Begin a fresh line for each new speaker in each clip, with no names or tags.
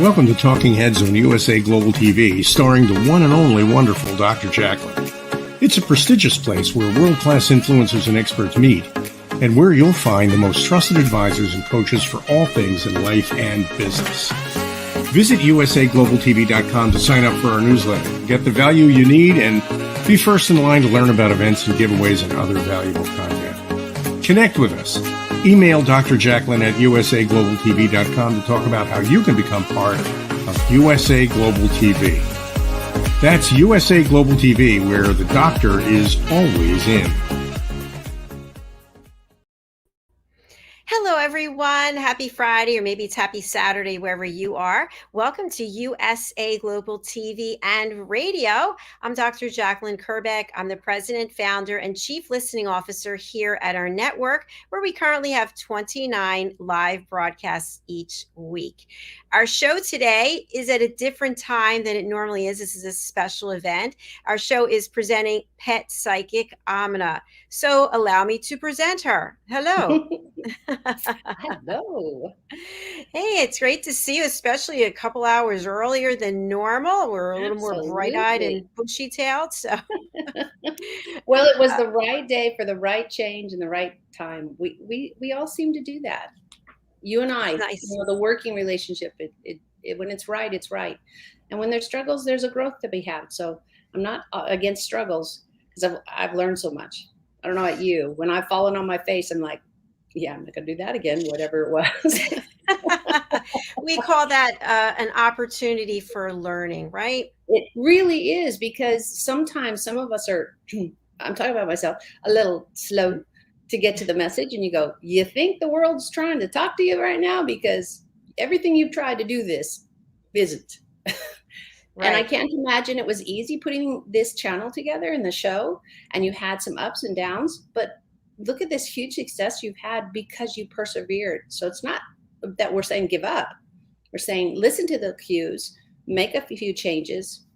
Welcome to Talking Heads on USA Global TV, starring the one and only wonderful Dr. Jacalyn. It's a prestigious place where world-class influencers and experts meet, and where you'll find the most trusted advisors and coaches for all things in life and business. Visit usaglobaltv.com to sign up for our newsletter, get the value you need, and be first in line to learn about events and giveaways and other valuable content. Connect with us. Email Dr. Jacalyn at usaglobaltv.com to talk about how you can become part of USA Global TV. That's USA Global TV, where the doctor is always in.
Hello, everyone. Happy Friday, or maybe it's happy Saturday, wherever you are. Welcome to USA Global TV and Radio. I'm Dr. Jacalyn KERBECK. I'm the president, founder, and chief listening officer here at our network, where we currently have 29 live broadcasts each week. Our show today is at a different time than it normally is. This is a special event. Our show is presenting pet psychic Aminah. So allow me to present her. Hello.
Hello.
Hey, it's great to see you, especially a couple hours earlier than normal. We're a little more bright-eyed and bushy-tailed. So,
well, it was the right day for the right change and the right time. We all seem to do that. You and I,
nice.
The working relationship. It when it's right, it's right, and when there's struggles, there's a growth to be had. So I'm not against struggles, because I've learned so much. I don't know about you. When I've fallen on my face, I'm like, yeah, I'm not going to do that again, whatever it was.
We call that an opportunity for learning, right?
It really is, because sometimes some of us are, I'm talking about myself, a little slow to get to the message. And you go, you think the world's trying to talk to you right now? Because everything you've tried to do this isn't. Right. And I can't imagine it was easy putting this channel together in the show, and you had some ups and downs, but look at this huge success you've had because you persevered. So it's not that we're saying give up. We're saying listen to the cues, make a few changes.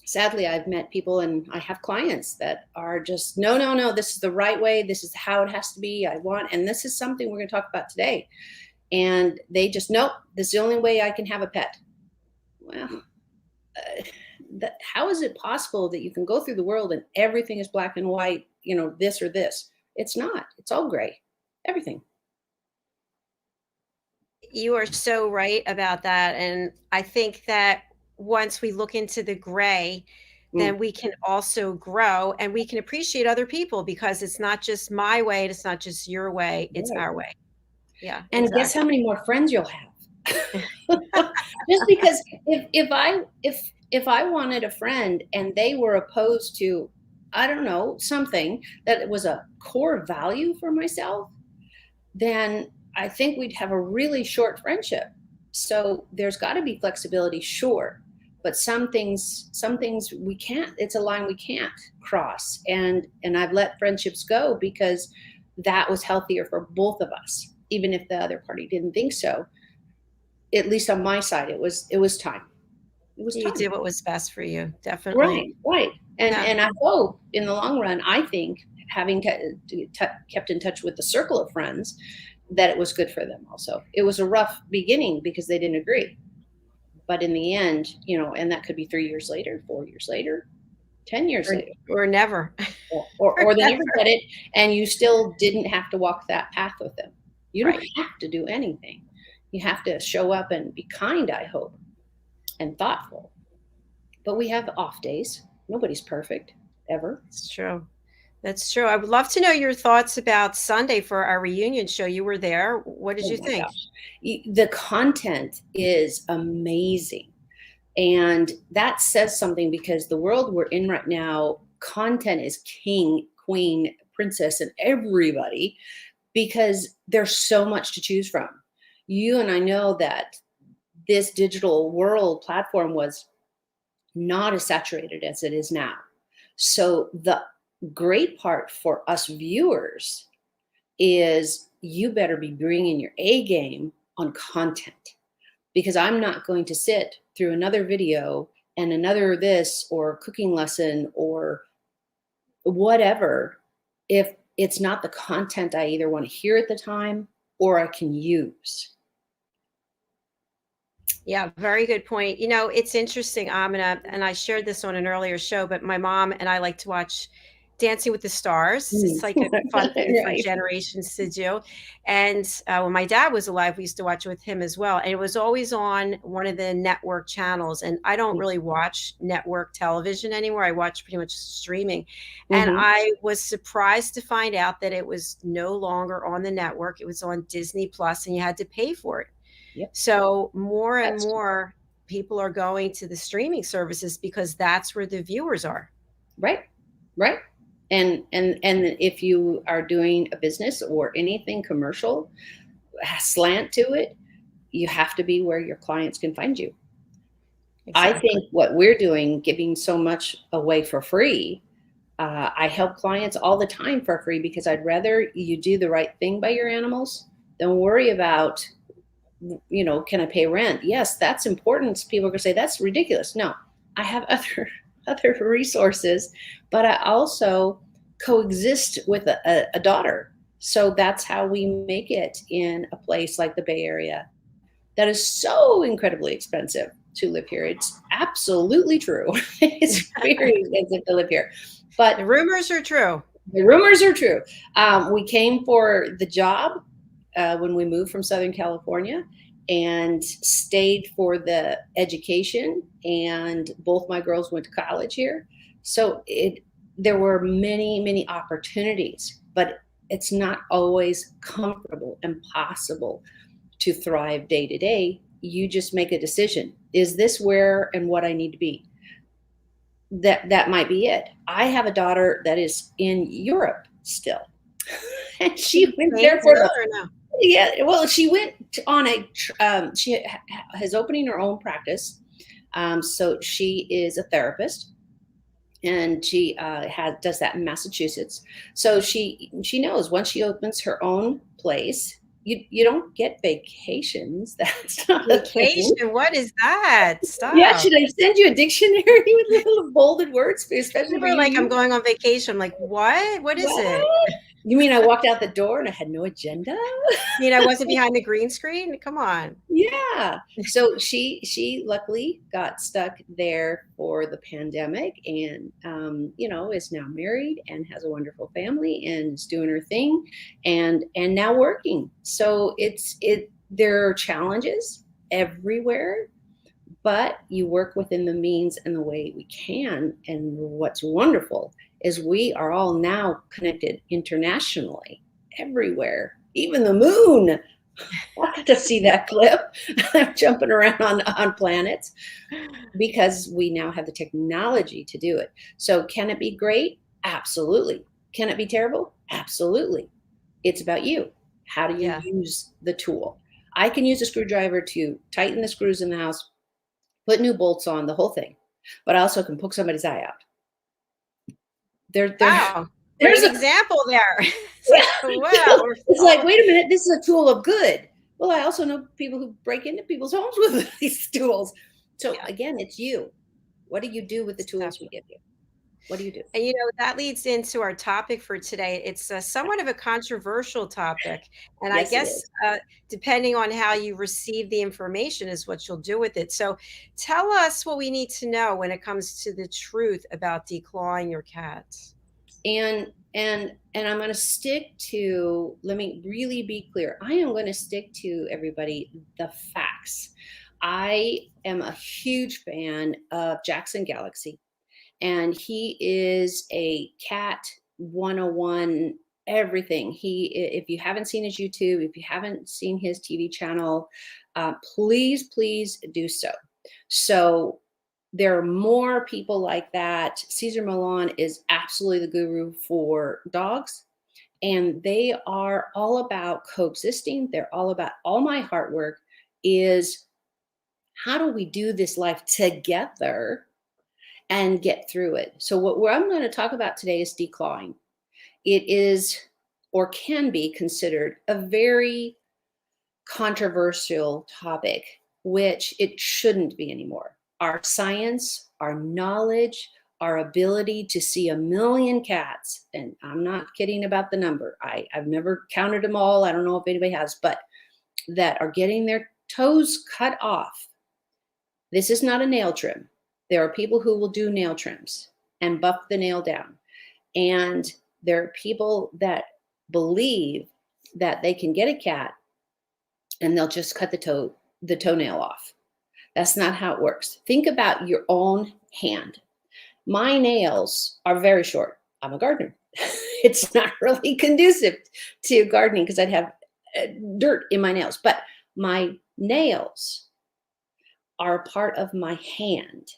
Sadly, I've met people and I have clients that are just, no, this is the right way. This is how it has to be. And this is something we're going to talk about today. And they just, nope, this is the only way I can have a pet. Well, how is it possible that you can go through the world and everything is black and white, this or this? It's not. It's all gray. Everything.
You are so right about that. And I think that once we look into the gray, then we can also grow and we can appreciate other people, because it's not just my way. It's not just your way. It's our way. Yeah.
And exactly. Guess how many more friends you'll have? Just because if I wanted a friend and they were opposed to, I don't know, something that was a core value for myself, then I think we'd have a really short friendship. So there's got to be flexibility, sure, but some things we can't. It's a line we can't cross. And I've let friendships go because that was healthier for both of us, even if the other party didn't think so. At least on my side, it was time.
You did what was best for you, definitely.
Right. And I hope in the long run, I think having kept in touch with the circle of friends, that it was good for them also. It was a rough beginning because they didn't agree. But in the end, and that could be 3 years later, 4 years later, 10 years later.
Or never.
Or they never get it, and you still didn't have to walk that path with them. You don't have to do anything. You have to show up and be kind, I hope, and thoughtful. But we have off days. Nobody's perfect, ever.
It's true. That's true. I would love to know your thoughts about Sunday for our reunion show. You were there. What did you think?
Gosh. The content is amazing. And that says something, because the world we're in right now, content is king, queen, princess, and everybody, because there's so much to choose from. You and I know that this digital world platform was not as saturated as it is now. So the great part for us viewers is you better be bringing your A game on content, because I'm not going to sit through another video and another this or cooking lesson or whatever if it's not the content I either want to hear at the time or I can use.
Yeah, very good point. You know, it's interesting, Amina, and I shared this on an earlier show, but my mom and I like to watch Dancing with the Stars. It's
Mm.
like a fun thing for
Right.
generations to do. And when my dad was alive, we used to watch it with him as well. And it was always on one of the network channels. And I don't really watch network television anymore. I watch pretty much streaming. And
Mm-hmm.
I was surprised to find out that it was no longer on the network. It was on Disney Plus, and you had to pay for it.
Yep.
So more and
That's
more people are going to the streaming services because that's where the viewers are.
right. Right. And if you are doing a business or anything commercial, slant to it, you have to be where your clients can find you. I
Exactly.
think what we're doing, giving so much away for free, I help clients all the time for free because I'd rather you do the right thing by your animals than worry about, can I pay rent? Yes, that's important. People are going to say that's ridiculous. No, I have other resources, but I also coexist with a daughter. So that's how we make it in a place like the Bay Area that is so incredibly expensive to live here. It's absolutely true. It's very expensive to live here. But
The rumors are true.
the rumors are true. We came for the job when we moved from Southern California and stayed for the education. And both my girls went to college here. So there were many, many opportunities, but it's not always comfortable and possible to thrive day to day. You just make a decision. Is this where and what I need to be? That might be it. I have a daughter that is in Europe still. And she went there for the,
Or no?
yeah, well, she went on she has opening her own practice. So she is a therapist, and she does that in Massachusetts. So she knows once she opens her own place, you don't get vacations. That's not a thing.
Vacation? What is that?
Yeah,
Stop.
should I send you a dictionary with little bolded words, especially
People
for
are like, I'm
you?
going on vacation. I'm like, what? What is
What?
it?
You mean I walked out the door and I had no agenda?
You know, I wasn't behind the green screen. Come on.
Yeah. So she luckily got stuck there for the pandemic, and is now married and has a wonderful family and is doing her thing and now working. So there are challenges everywhere, but you work within the means and the way we can. And what's wonderful is we are all now connected internationally everywhere, even the moon. I got to see that clip. I'm jumping around on planets because we now have the technology to do it. So can it be great? Absolutely. Can it be terrible? Absolutely. It's about you. How do you
Yeah.
use the tool? I can use a screwdriver to tighten the screws in the house, put new bolts on, the whole thing. But I also can poke somebody's eye out.
Wow.
There's
Great
a
example there. It's
yeah.
like, wow.
It's like, wait a minute, this is a tool of good. Well, I also know people who break into people's homes with these tools. So
Yeah.
again, it's you. What do you do with the tools we
Definitely.
give you? What do you do?
And that leads into our topic for today. It's somewhat of a controversial topic. And I
Yes, it
guess
is.
depending on how you receive the information is what you'll do with it. So tell us what we need to know when it comes to the truth about declawing your cat.
And I'm going to stick to, let me really be clear. I am going to stick to everybody the facts. I am a huge fan of Jackson Galaxy, and he is a cat 101 everything. If you haven't seen his YouTube, if you haven't seen his TV channel, please do so. So there are more people like that. Cesar Millan is absolutely the guru for dogs, and they are all about coexisting. They're all about, all my heart work is, how do we do this life together and get through it? So what I'm going to talk about today is declawing. It is, or can be considered, a very controversial topic, which it shouldn't be anymore. Our science, our knowledge, our ability to see 1 million cats, and I'm not kidding about the number. I've never counted them all. I don't know if anybody has, but that are getting their toes cut off This is not a nail trim. There are people who will do nail trims and buff the nail down. And there are people that believe that they can get a cat and they'll just cut the toenail off. That's not how it works. Think about your own hand. My nails are very short. I'm a gardener. It's not really conducive to gardening because I'd have dirt in my nails, but my nails are a part of my hand.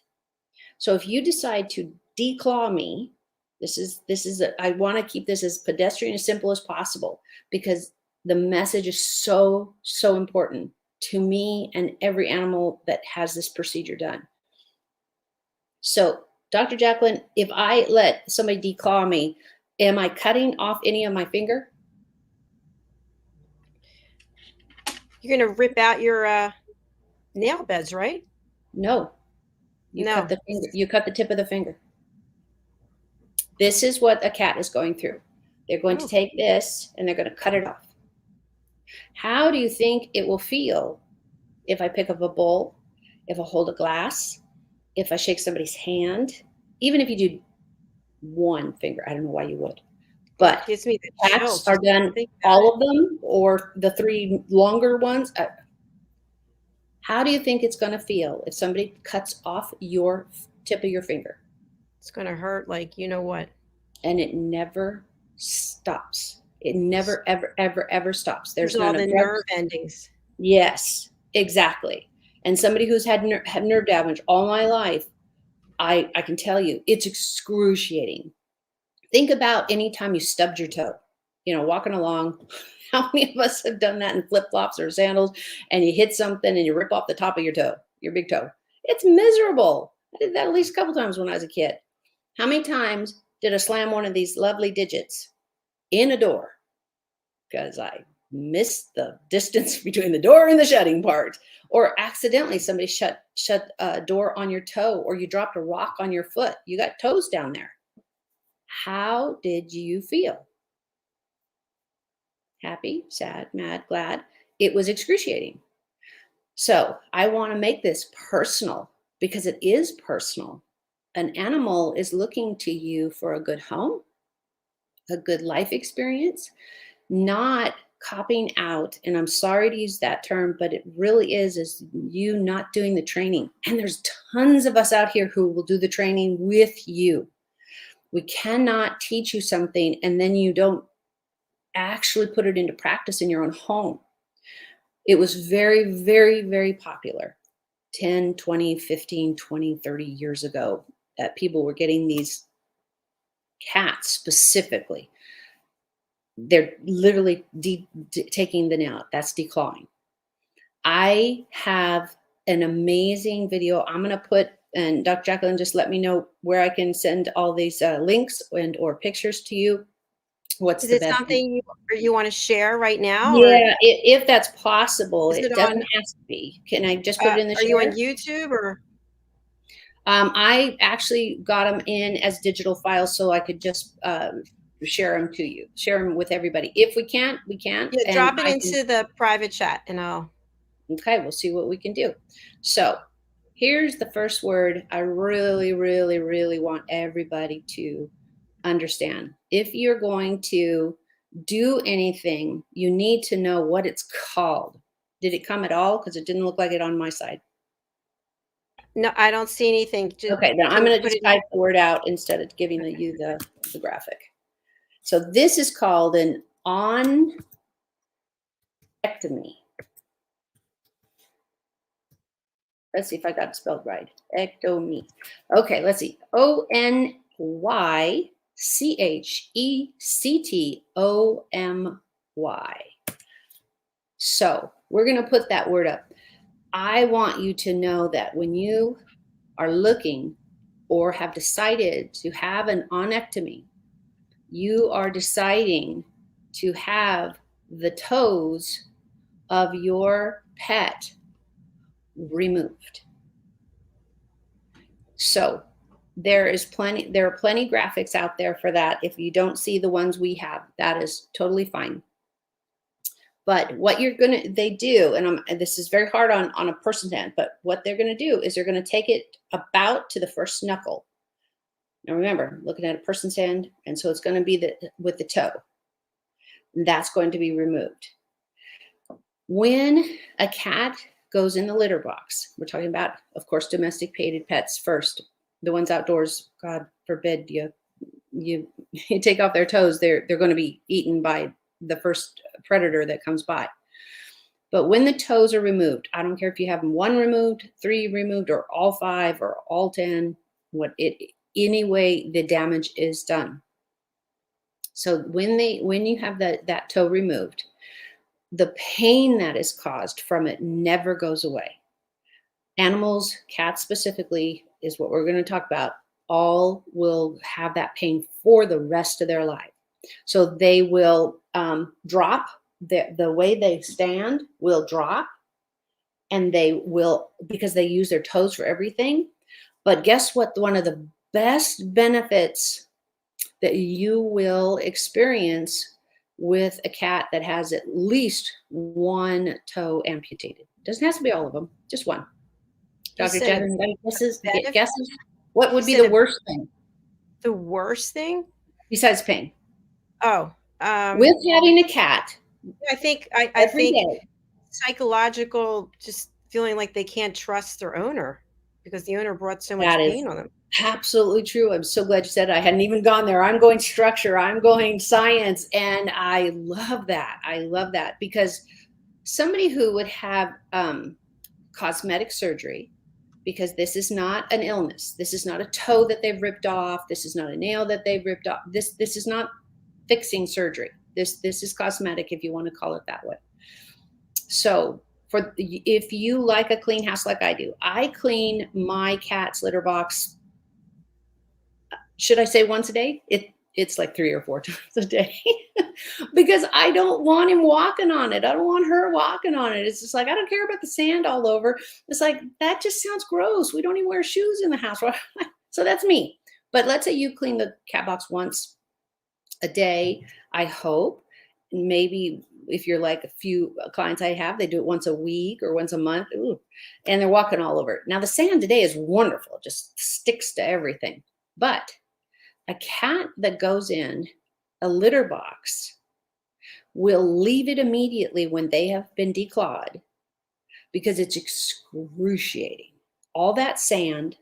So if you decide to declaw me, I want to keep this as pedestrian, as simple as possible, because the message is so, so important to me and every animal that has this procedure done. So Dr. Jacalyn, if I let somebody declaw me, am I cutting off any of my finger?
You're going to rip out your nail beds, right?
No.
No.
Cut the finger. You cut the tip of the finger. This is what a cat is going through. They're going to take this and they're going to cut it off. How do you think it will feel if I pick up a bowl, if I hold a glass, if I shake somebody's hand, even if you do one finger? I don't know why you would. But
gives me the
cats are done, all of them, or the 3 longer ones. How do you think it's going to feel if somebody cuts off your tip of your finger?
It's going to hurt like you know what.
And it never stops. It never, ever, ever, ever stops. There's
all the nerve endings.
Yes, exactly. And somebody who's had nerve damage all my life, I can tell you, it's excruciating. Think about any time you stubbed your toe, walking along. How many of us have done that in flip-flops or sandals, and you hit something and you rip off the top of your toe, your big toe? It's miserable. I did that at least a couple times when I was a kid. How many times did I slam one of these lovely digits in a door because I missed the distance between the door and the shutting part, or accidentally somebody shut a door on your toe, or you dropped a rock on your foot? You got toes down there. How did you feel? Happy, sad, mad, glad? It was excruciating. So I want to make this personal because it is personal. An animal is looking to you for a good home, a good life experience, not copying out. And I'm sorry to use that term, but it really is you not doing the training. And there's tons of us out here who will do the training with you. We cannot teach you something and then you don't actually put it into practice in your own home. It was very, very, very popular 10, 20, 15, 20, 30 years ago that people were getting these cats specifically. They're literally taking the nail out. That's declawing. I have an amazing video. I'm going to put, and Dr. Jacalyn, just let me know where I can send all these links or pictures to you. What's
Is it something you want to share right now?
Yeah, if that's possible. It doesn't have to be. Can I just put it in the share?
Are you on YouTube or?
I actually got them in as digital files so I could just share them to you, share them with everybody. If we can't, we can't.
Yeah, drop it into the private chat and I'll.
Okay, we'll see what we can do. So here's the first word I really, really, really want everybody to understand. If you're going to do anything, you need to know what it's called. Did it come at all? Because it didn't look like it on my side.
No, I don't see anything.
Okay, then I'm going to just type the word out instead of giving you the graphic. So this is called an onectomy. Let's see if I got it spelled right. Ectomy. Okay, let's see. ONYCHECTOMY. So we're going to put that word up. I want you to know that when you are looking or have decided to have an onectomy, you are deciding to have the toes of your pet removed. So there are plenty graphics out there for that. If you don't see the ones we have, that is totally fine. But what they do, and this is very hard on a person's hand, but what they're going to do is they're going to take it about to the first knuckle. Now remember, looking at a person's hand, and so it's going to be with the toe. And that's going to be removed. When a cat goes in the litter box, we're talking about, of course, domesticated pets first. The ones outdoors, God forbid you take off their toes, they're going to be eaten by the first predator that comes by. But when the toes are removed, I don't care if you have them 1 removed, 3 removed, or all 5 or all 10, anyway, the damage is done. So when you have that toe removed, the pain that is caused from it never goes away. Animals, cats specifically, is what we're going to talk about, all will have that pain for the rest of their life. So they will drop, the way they stand will drop, and they will, because they use their toes for everything. But guess what? One of the best benefits that you will experience with a cat that has at least 1 toe amputated. Doesn't have to be all of them, just 1. Dr. Jacalyn, guesses? What would be the worst thing?
The worst thing?
Besides pain.
Oh.
With having a cat.
I think
day.
Psychological, just feeling like they can't trust their owner because the owner brought so much pain on them.
Absolutely true. I'm so glad you said it. I hadn't even gone there. I'm going structure. I'm going science. And I love that. I love that because somebody who would have cosmetic surgery, because this is not an illness. This is not a toe that they've ripped off. This is not a nail that they've ripped off. This is not fixing surgery. This is cosmetic, if you want to call it that way. So if you like a clean house like I do, I clean my cat's litter box. Should I say once a day? It's like 3 or 4 times a day because I don't want him walking on it. I don't want her walking on it. It's just like, I don't care about the sand all over. It's like, that just sounds gross. We don't even wear shoes in the house. So that's me. But let's say you clean the cat box once a day, I hope. Maybe if you're like a few clients I have, they do it once a week or once a month. Ooh, and they're walking all over it. Now the sand today is wonderful. It just sticks to everything. But a cat that goes in a litter box will leave it immediately when they have been declawed because it's excruciating. All that sand,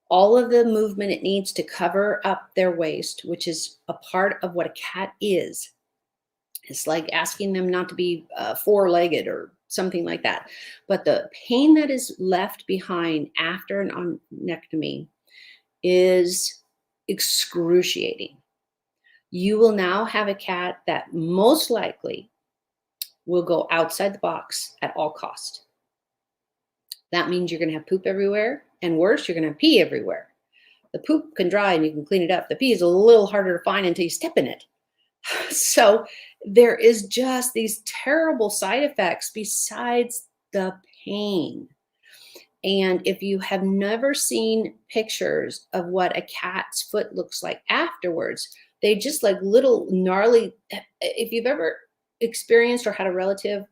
all of the movement it needs to cover up their waste, which is a part of what a cat is. It's like asking them not to be 4-legged or something like that. But the pain that is left behind after an onectomy is excruciating. You will now have a cat that most likely will go outside the box at all cost. That means you're going to have poop everywhere, and worse, you're going to have pee everywhere. The poop can dry and you can clean it up. The pee is a little harder to find until you step in it. So there is just these terrible side effects besides the pain. And if you have never seen pictures of what a cat's foot looks like afterwards, they just like little gnarly. If you've ever experienced or had a relative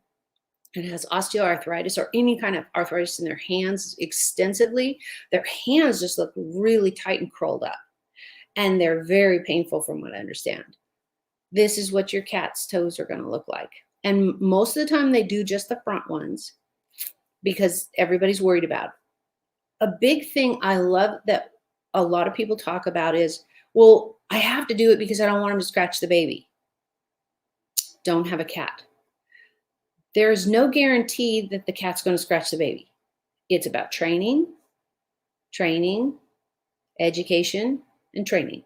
that has osteoarthritis or any kind of arthritis in their hands extensively, their hands just look really tight and curled up. And they're very painful from what I understand. This is what your cat's toes are going to look like. And most of the time they do just the front ones, because everybody's worried about. A big thing I love that a lot of people talk about is, well, I have to do it because I don't want him to scratch the baby. Don't have a cat. There is no guarantee that the cat's going to scratch the baby. It's about training, education, and training.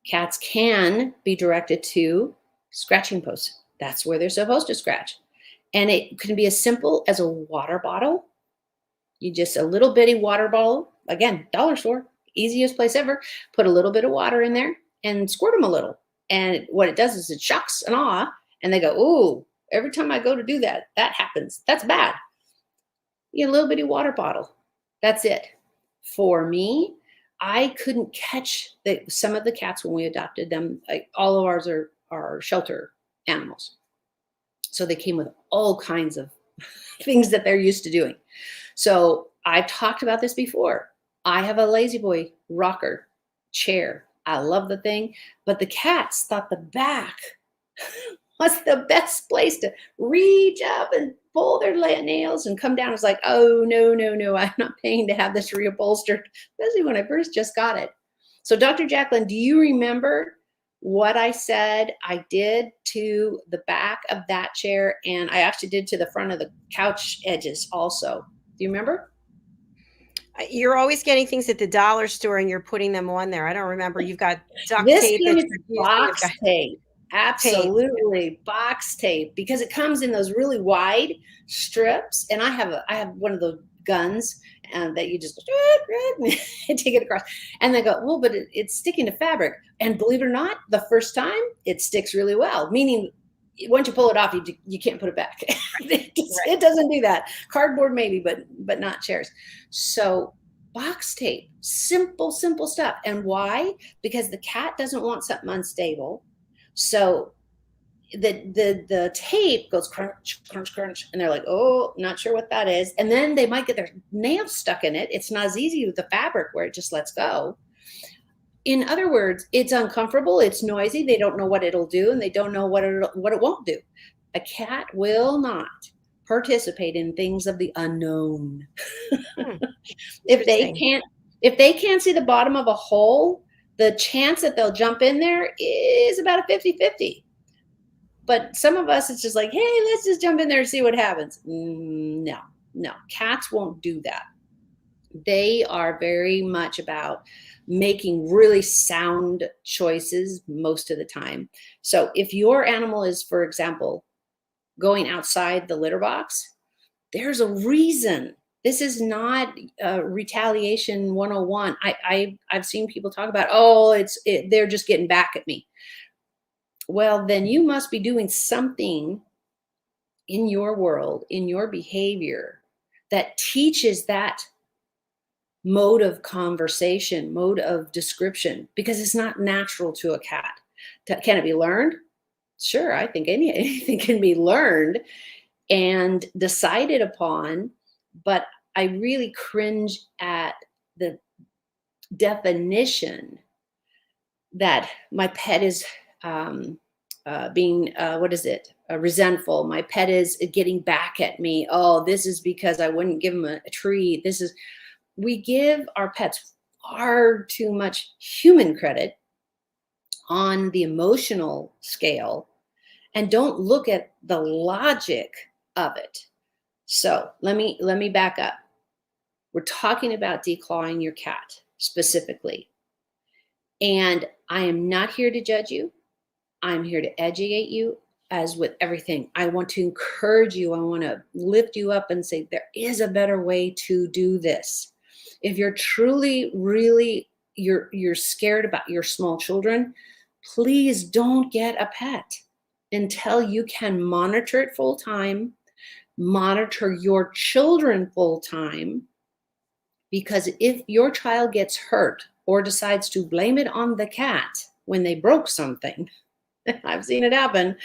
Cats can be directed to scratching posts. That's where they're supposed to scratch. And it can be as simple as a water bottle. You just, a little bitty water bottle, again, dollar store, easiest place ever. Put a little bit of water in there and squirt them a little. And what it does is it shocks and awe. And they go, ooh, every time I go to do that, that happens. That's bad. You get a little bitty water bottle. That's it. For me, I couldn't catch some of the cats when we adopted them. All of ours are shelter animals. So they came with all kinds of things that they're used to doing. So I've talked about this before. I have a Lazy Boy rocker chair. I love the thing, but the cats thought the back was the best place to reach up and pull their nails and come down. It's like, oh, no, no, no, I'm not paying to have this reupholstered, especially when I first just got it. So Dr. Jacalyn, do you remember what I said I did to the back of that chair? And I actually did to the front of the couch edges also. Do you remember?
You're always getting things at the dollar store and you're putting them on there. I don't remember. You've got duct
This
tape
time
that
it's
you're using.
box
You've got
tape.
tape.
Absolutely, box tape, because it comes in those really wide strips. And I have one of those guns that you just take it across, and they go, well, but it's sticking to fabric. And believe it or not, the first time it sticks really well. Meaning, once you pull it off, you can't put it back. It doesn't do that. Cardboard maybe, but not chairs. So box tape, simple stuff. And why? Because the cat doesn't want something unstable. So the tape goes crunch, crunch, crunch, and they're like, oh, not sure what that is. And then they might get their nails stuck in it. It's not as easy with the fabric where it just lets go. In other words, it's uncomfortable, it's noisy, they don't know what it'll do, and they don't know what it won't do. A cat will not participate in things of the unknown. If they can't see the bottom of a hole, the chance that they'll jump in there is about a 50-50. But some of us, it's just like, hey, let's just jump in there and see what happens. No, cats won't do that. They are very much about making really sound choices most of the time. So if your animal is, for example, going outside the litter box, there's a reason. This is not retaliation 101. I've seen people talk about, they're just getting back at me. Well, then you must be doing something in your world, in your behavior, that teaches that mode of conversation, mode of description, because it's not natural to a cat. Can it be learned? Sure, I think anything can be learned and decided upon, but I really cringe at the definition that my pet is being resentful. My pet is getting back at me. Oh, this is because I wouldn't give him a treat. We give our pets far too much human credit on the emotional scale and don't look at the logic of it. So let me back up. We're talking about declawing your cat specifically. And I am not here to judge you. I'm here to educate you. As with everything, I want to encourage you. I want to lift you up and say, there is a better way to do this. If you're truly, really, you're scared about your small children, please don't get a pet until you can monitor it full time, monitor your children full time. Because if your child gets hurt or decides to blame it on the cat when they broke something, I've seen it happen.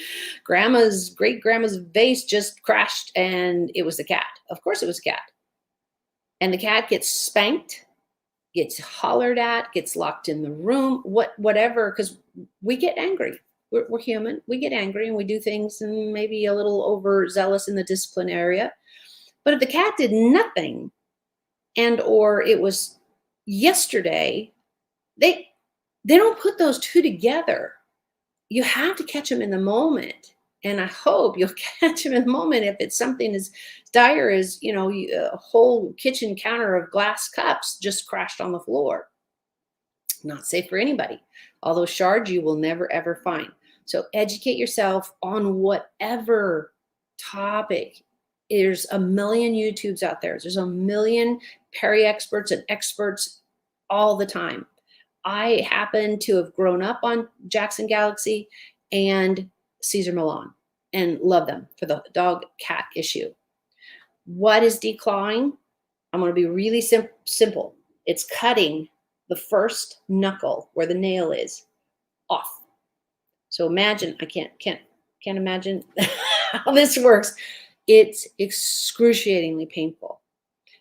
Great grandma's vase just crashed and it was the cat. Of course it was a cat. And the cat gets spanked, gets hollered at, gets locked in the room, whatever, because we get angry. We're human. We get angry and we do things and maybe a little overzealous in the discipline area. But if the cat did nothing and or it was yesterday, they don't put those two together. You have to catch them in the moment. And I hope you'll catch them in the moment. If it's something as dire as, a whole kitchen counter of glass cups just crashed on the floor. Not safe for anybody. All those shards you will never, ever find. So educate yourself on whatever topic. There's a million YouTubes out there. There's a million peri-experts and experts all the time. I happen to have grown up on Jackson Galaxy and Cesar Millan and love them for the dog cat issue. What is declawing? I'm going to be really simple. It's cutting the first knuckle where the nail is off. So imagine, I can't imagine how this works. It's excruciatingly painful.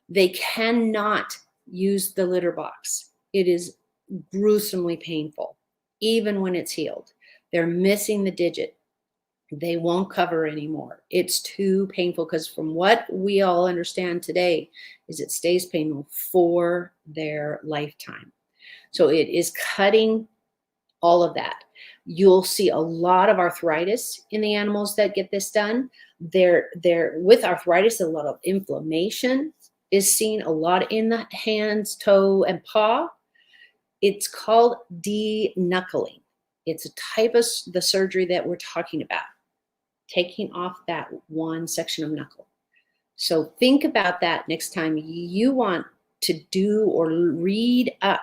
They cannot use the litter box. It is gruesomely painful, even when it's healed. They're missing the digit. They won't cover anymore. It's too painful, because from what we all understand today is it stays painful for their lifetime. So it is cutting all of that. You'll see a lot of arthritis in the animals that get this done. They're with arthritis, a lot of inflammation is seen, a lot in the hands, toe, and paw. It's called deknuckling. It's a type of the surgery that we're talking about, taking off that one section of knuckle. So think about that next time you want to do or read up.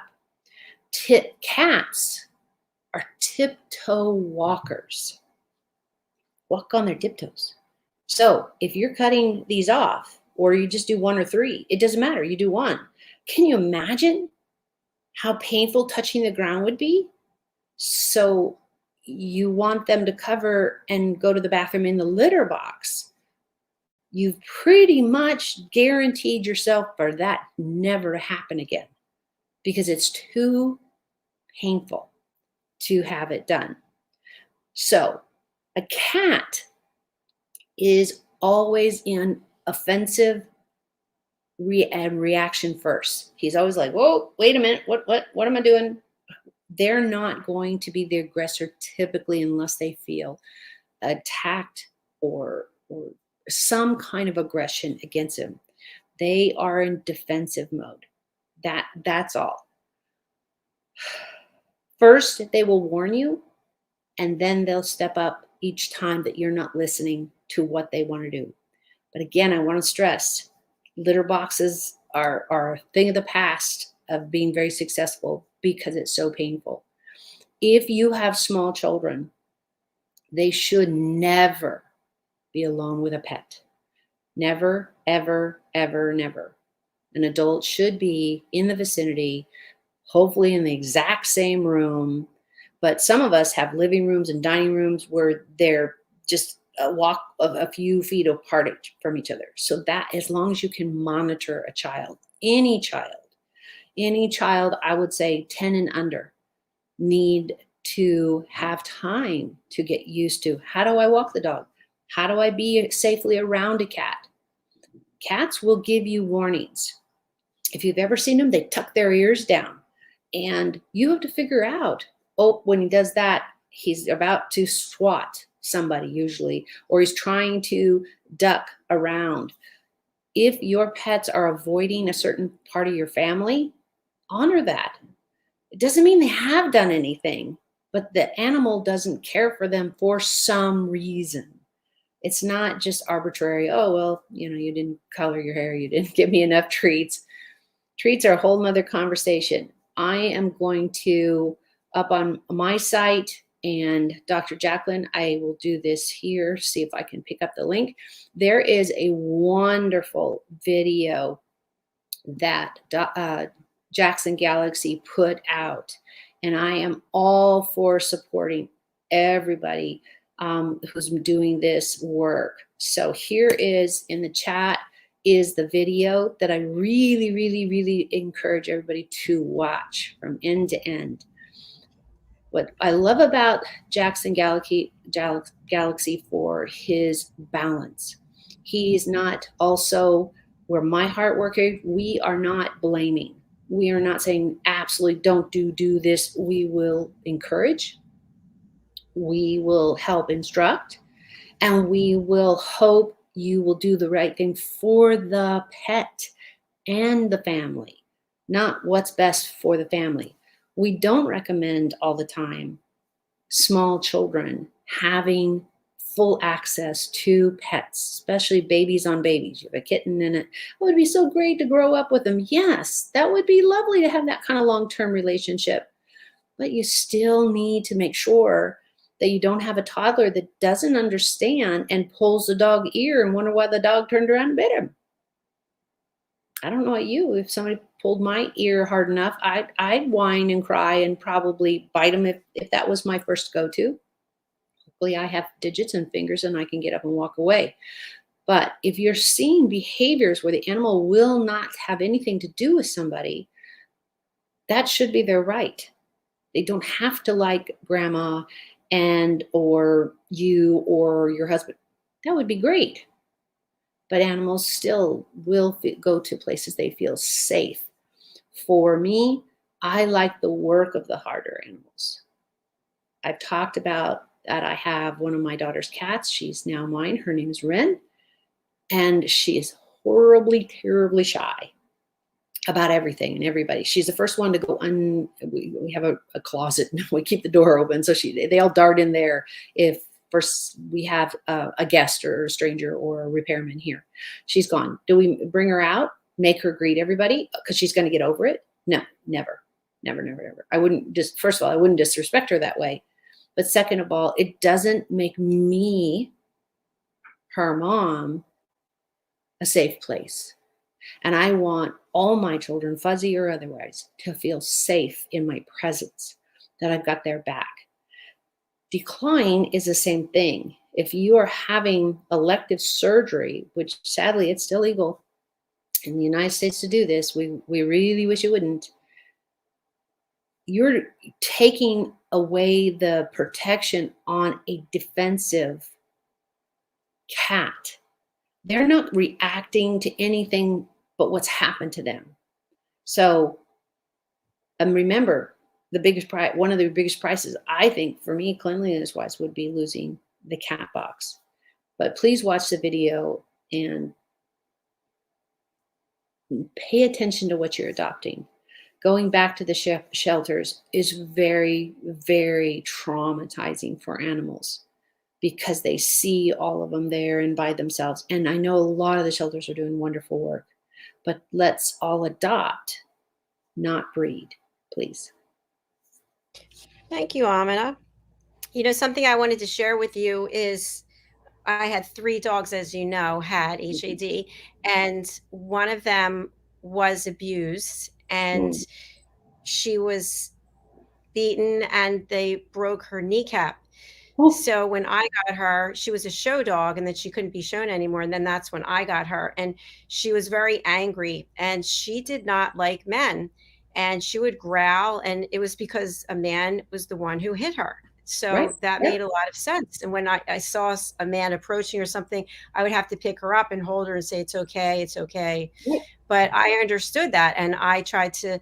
Cats are tiptoe walkers. Walk on their tiptoes. So if you're cutting these off, or you just do 1 or 3, it doesn't matter. You do 1. Can you imagine how painful touching the ground would be? So you want them to cover and go to the bathroom in the litter box. You've pretty much guaranteed yourself for that never to happen again, because it's too painful to have it done. So a cat is always in offensive reaction first. He's always like, whoa, wait a minute, what am I doing? They're not going to be the aggressor typically unless they feel attacked or some kind of aggression against him. They are in defensive mode. That's all. First, they will warn you, and then they'll step up each time that you're not listening to what they want to do. But again, I want to stress, litter boxes are a thing of the past of being very successful because it's so painful. If you have small children, they should never be alone with a pet. Never, ever, ever, never. An adult should be in the vicinity, hopefully in the exact same room. But some of us have living rooms and dining rooms where they're just a walk of a few feet apart from each other. So that, as long as you can monitor a child, any child, I would say 10 and under, need to have time to get used to, how do I walk the dog? How do I be safely around a cat? Cats will give you warnings. If you've ever seen them, they tuck their ears down, and you have to figure out, oh, when he does that, he's about to swat somebody usually, or he's trying to duck around. If your pets are avoiding a certain part of your family, honor that. It doesn't mean they have done anything, but the animal doesn't care for them for some reason. It's not just arbitrary, oh, well, you didn't color your hair, you didn't give me enough treats. Treats are a whole nother conversation. I am going to, up on my site, and Dr. Jacalyn, I will do this here, see if I can pick up the link. There is a wonderful video that Jackson Galaxy put out, and I am all for supporting everybody who's doing this work. So here is in the chat is the video that I really, really, really encourage everybody to watch from end to end. What I love about Jackson Galaxy for his balance. He's not also, where my heart worker, we are not blaming. We are not saying absolutely don't do this. We will encourage, we will help instruct, and we will hope you will do the right thing for the pet and the family, not what's best for the family. We don't recommend all the time small children having full access to pets, especially babies on babies. You have a kitten in it. Oh, it'd be so great to grow up with them. Yes, that would be lovely to have that kind of long-term relationship. But you still need to make sure that you don't have a toddler that doesn't understand and pulls the dog ear and wonder why the dog turned around and bit him. I don't know about you. If somebody pulled my ear hard enough, I'd whine and cry and probably bite them if that was my first go-to. Luckily, I have digits and fingers and I can get up and walk away. But if you're seeing behaviors where the animal will not have anything to do with somebody, that should be their right. They don't have to like grandma and or you or your husband. That would be great. But animals still will go to places they feel safe. For me, I like the work of the harder animals. I've talked about that. I have one of my daughter's cats. She's now mine. Her name is Ren. And she is horribly, terribly shy about everything and everybody. She's the first one to go we have a closet and we keep the door open. So they all dart in there if first we have a guest or a stranger or a repairman here. She's gone. Do we bring her out, make her greet everybody because she's going to get over it? No, never. I wouldn't just, first of all, I wouldn't disrespect her that way. But second of all, it doesn't make me, her mom, a safe place. And I want all my children, fuzzy or otherwise, to feel safe in my presence, that I've got their back. Declawing is the same thing. If you are having elective surgery, which sadly it's still legal in the United States to do this, we really wish it wouldn't. You're taking away the protection on a defensive cat. They're not reacting to anything but what's happened to them. So, and remember, one of the biggest prices, I think, for me, cleanliness-wise, would be losing the cat box. But please watch the video and pay attention to what you're adopting. Going back to the shelters is very, very traumatizing for animals because they see all of them there and by themselves. And I know a lot of the shelters are doing wonderful work, but let's all adopt, not breed, please.
Thank you, Aminah. You know, something I wanted to share with you is I had 3 dogs, as you know, had HAD, and one of them was abused, and she was beaten, and they broke her kneecap. So when I got her, she was a show dog, and then she couldn't be shown anymore. And then that's when I got her, and she was very angry, and she did not like men, and she would growl, and it was because a man was the one who hit her. So that made a lot of sense. And when I saw a man approaching or something, I would have to pick her up and hold her and say, it's okay, it's okay. But I understood that, and I tried to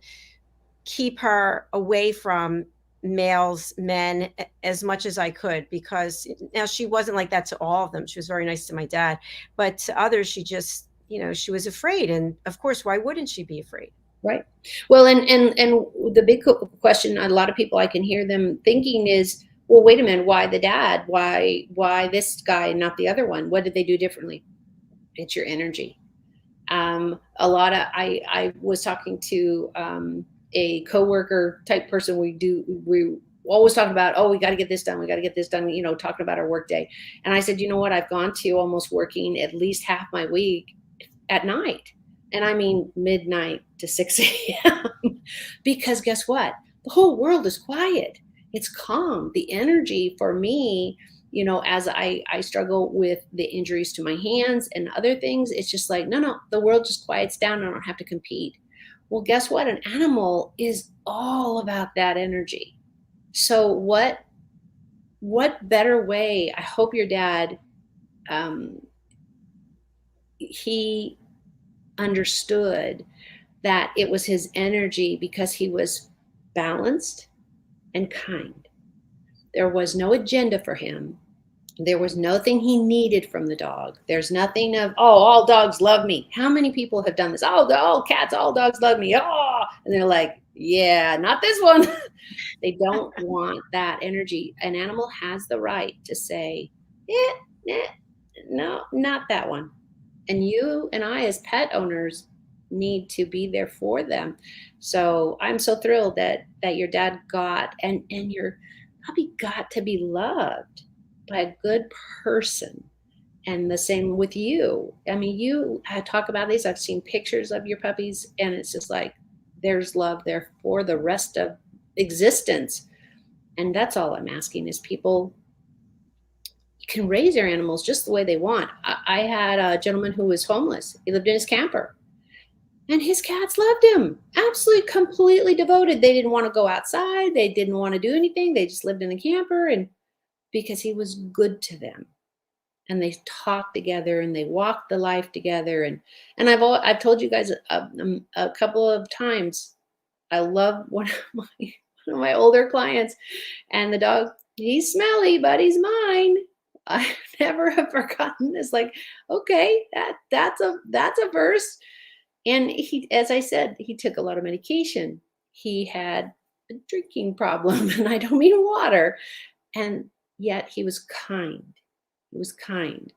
keep her away from men as much as I could, because now she wasn't like that to all of them. She was very nice to my dad, but to others, she just, she was afraid. And of course, why wouldn't she be afraid?
Right. Well, and the big question, a lot of people, I can hear them thinking is, well, wait a minute, why the dad? Why this guy and not the other one? What did they do differently? It's your energy. I was talking to a coworker type person. We always talk about, oh, we got to get this done. We got to get this done, talking about our work day. And I said, you know what? I've gone to almost working at least half my week at night. And I mean, midnight to 6 a.m. Because guess what? The whole world is quiet. It's calm. The energy for me, as I struggle with the injuries to my hands and other things, it's just like, no, the world just quiets down. I don't have to compete. Well, guess what? An animal is all about that energy. So what better way? I hope your dad, he understood that it was his energy because he was balanced and kind. There was no agenda for him. There was nothing he needed from the dog. There's nothing of, oh, all dogs love me. How many people have done this? Oh, all cats, all dogs love me. Oh, and they're like, yeah, not this one. They don't want that energy. An animal has the right to say, no, not that one. And you and I, as pet owners, need to be there for them. So I'm so thrilled that your dad got, and your puppy got to be loved by a good person. And the same with you. I mean, I talk about these. I've seen pictures of your puppies, and it's just like, there's love there for the rest of existence. And that's all I'm asking is people you can raise your animals just the way they want. I had a gentleman who was homeless. He lived in his camper. And his cats loved him, absolutely, completely devoted. They didn't want to go outside. They didn't want to do anything. They just lived in a camper, and because he was good to them. And they talked together and they walked the life together. And I've told you guys a couple of times, I love one of my older clients, and the dog, he's smelly, but he's mine. I never have forgotten this. Like, okay, that's a verse. And he, as I said, he took a lot of medication. He had a drinking problem, and I don't mean water. And yet he was kind. He was kind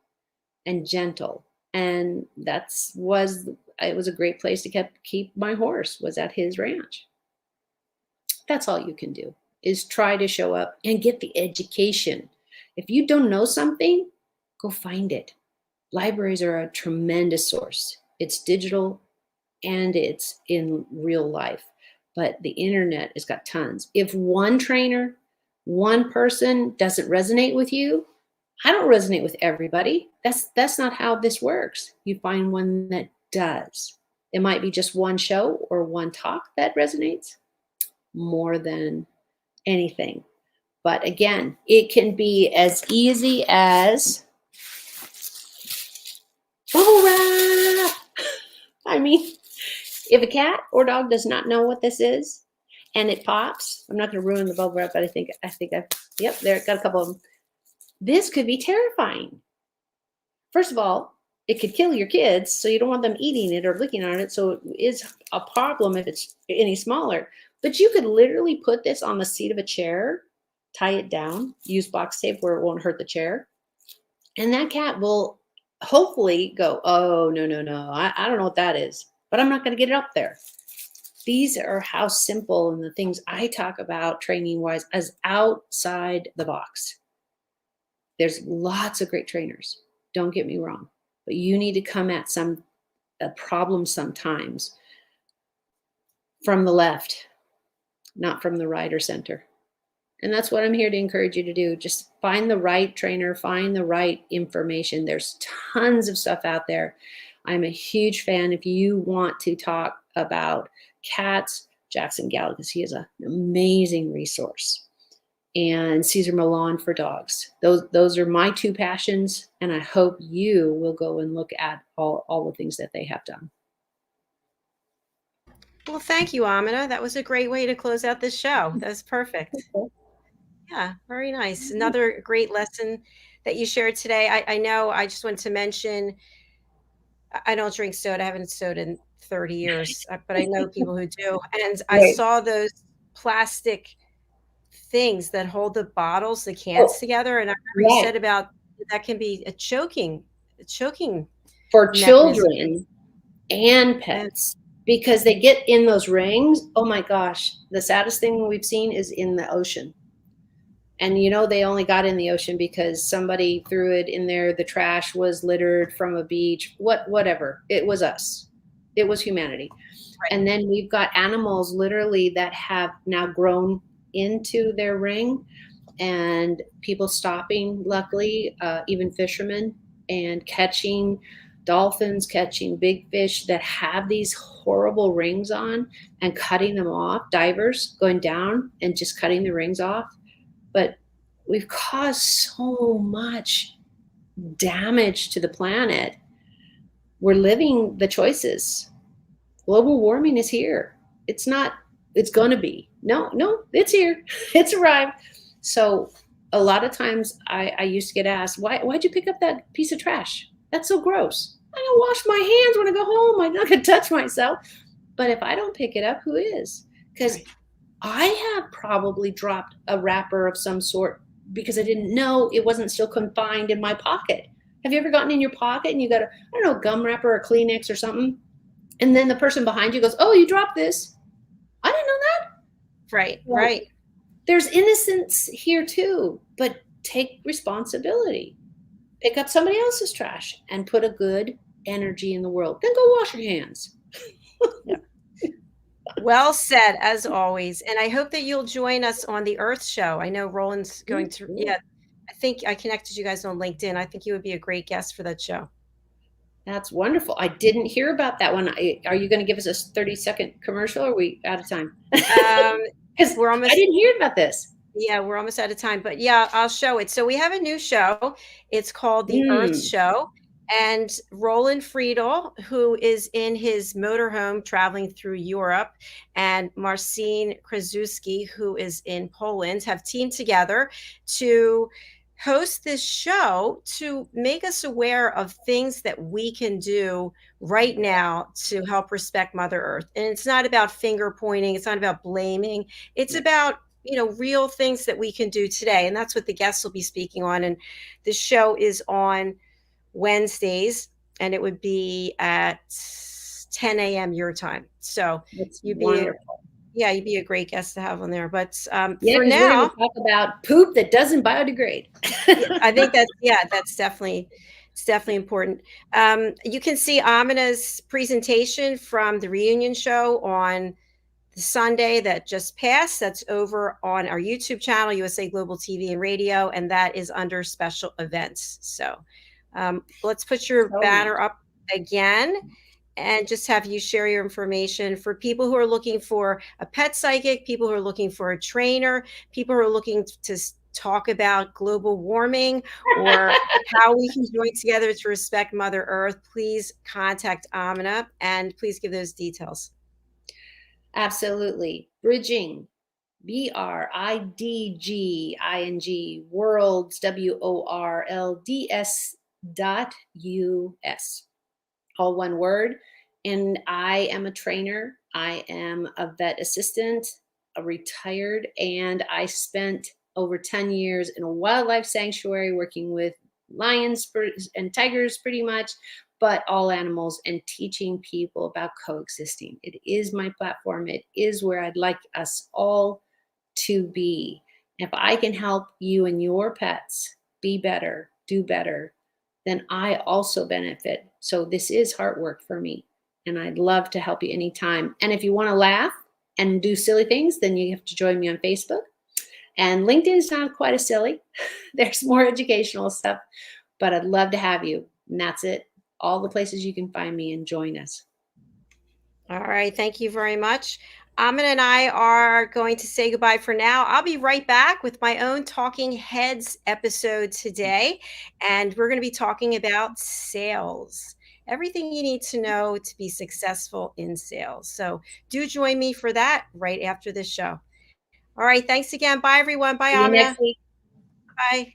and gentle. And it was a great place to keep my horse, was at his ranch. That's all you can do, is try to show up and get the education. If you don't know something, go find it. Libraries are a tremendous source. It's digital and it's in real life, but the internet has got tons. If one trainer, one person doesn't resonate with you, I don't resonate with everybody. That's not how this works. You find one that does. It might be just one show or one talk that resonates more than anything. But again, it can be as easy as bubble wrap. I mean, if a cat or dog does not know what this is and it pops, I'm not going to ruin the bubble wrap, but I think yep, there, got a couple of them. This could be terrifying. First of all, it could kill your kids, so you don't want them eating it or licking on it. So it is a problem if it's any smaller. But you could literally put this on the seat of a chair, tie it down, use box tape where it won't hurt the chair. And that cat will hopefully go, oh, no, I don't know what that is, but I'm not going to get it up there. These are how simple, and the things I talk about training wise as outside the box. There's lots of great trainers, don't get me wrong, but you need to come at a problem sometimes from the left, not from the right or center. And that's what I'm here to encourage you to do. Just find the right trainer, find the right information. There's tons of stuff out there. I'm a huge fan. If you want to talk about cats, Jackson Galaxy is an amazing resource. And Cesar Millan for dogs. Those are my two passions, and I hope you will go and look at all the things that they have done.
Well, thank you, Aminah. That was a great way to close out this show. That was perfect. Yeah, very nice. Another great lesson that you shared today. I know I just want to mention, I don't drink soda. I haven't soda in 30 years, but I know people who do. And I saw those plastic things that hold the bottles, the cans together. And I remember you said about that can be a choking
for
mechanism.
Children and pets, because they get in those rings. Oh my gosh. The saddest thing we've seen is in the ocean. And they only got in the ocean because somebody threw it in there. The trash was littered from a beach, whatever. It was us. It was humanity. Right. And then we've got animals literally that have now grown into their ring, and people stopping, luckily, even fishermen, and catching dolphins, catching big fish that have these horrible rings on and cutting them off, divers going down and just cutting the rings off. But we've caused so much damage to the planet. We're living the choices. Global warming is here. It's going to be. No, it's here. It's arrived. So a lot of times I used to get asked, why'd you pick up that piece of trash? That's so gross. I don't wash my hands when I go home. I'm not going to touch myself. But if I don't pick it up, who is? Because I have probably dropped a wrapper of some sort because I didn't know it wasn't still confined in my pocket. Have you ever gotten in your pocket and you got a gum wrapper or Kleenex or something? And then the person behind you goes, oh, you dropped this. I didn't know that.
Right.
There's innocence here too, but take responsibility. Pick up somebody else's trash and put a good energy in the world. Then go wash your hands.
Yeah. Well said, as always. And I hope that you'll join us on the Earth Show. I know Roland's going to I think I connected you guys on LinkedIn. I think you would be a great guest for that show.
That's wonderful. I didn't hear about that one. Are you going to give us a 30-second commercial, or are we out of time? Because
We're almost.
I didn't hear about this.
Yeah, we're almost out of time, but yeah, I'll show it. So we have a new show. It's called The Earth Show. And Roland Friedel, who is in his motorhome traveling through Europe, and Marcin Krasuski, who is in Poland, have teamed together to host this show to make us aware of things that we can do right now to help respect Mother Earth. And it's not about finger pointing, it's not about blaming, it's about real things that we can do today. And that's what the guests will be speaking on. And the show is on Wednesdays, and it would be at 10 a.m. your time. So you'd be a great guest to have on there. But
yeah,
for now,
we're going to talk about poop that doesn't biodegrade.
I think that's definitely important. You can see Aminah's presentation from the reunion show on the Sunday that just passed. That's over on our YouTube channel, USA Global TV and Radio, and that is under special events. So let's put your banner up again and just have you share your information for people who are looking for a pet psychic, people who are looking for a trainer, people who are looking to talk about global warming or how we can join together to respect Mother Earth. Please contact Aminah and please give those details.
Absolutely. Bridging, BRIDGING, worlds, WORLDS.US. All one word. And I am a trainer. I am a vet assistant, a retired, and I spent over 10 years in a wildlife sanctuary working with lions and tigers pretty much, but all animals, and teaching people about coexisting. It is my platform. It is where I'd like us all to be. If I can help you and your pets be better, do better, then I also benefit. So this is heart work for me, and I'd love to help you anytime. And if you want to laugh and do silly things, then you have to join me on Facebook. And LinkedIn is not quite as silly. There's more educational stuff, but I'd love to have you. And that's it. All the places you can find me, and join us.
All right. Thank you very much. Aminah and I are going to say goodbye for now. I'll be right back with my own Talking Heads episode today, and we're going to be talking about sales. Everything you need to know to be successful in sales. So do join me for that right after this show. All right. Thanks again. Bye, everyone. Bye,
See you
Aminah.
next week.
Bye.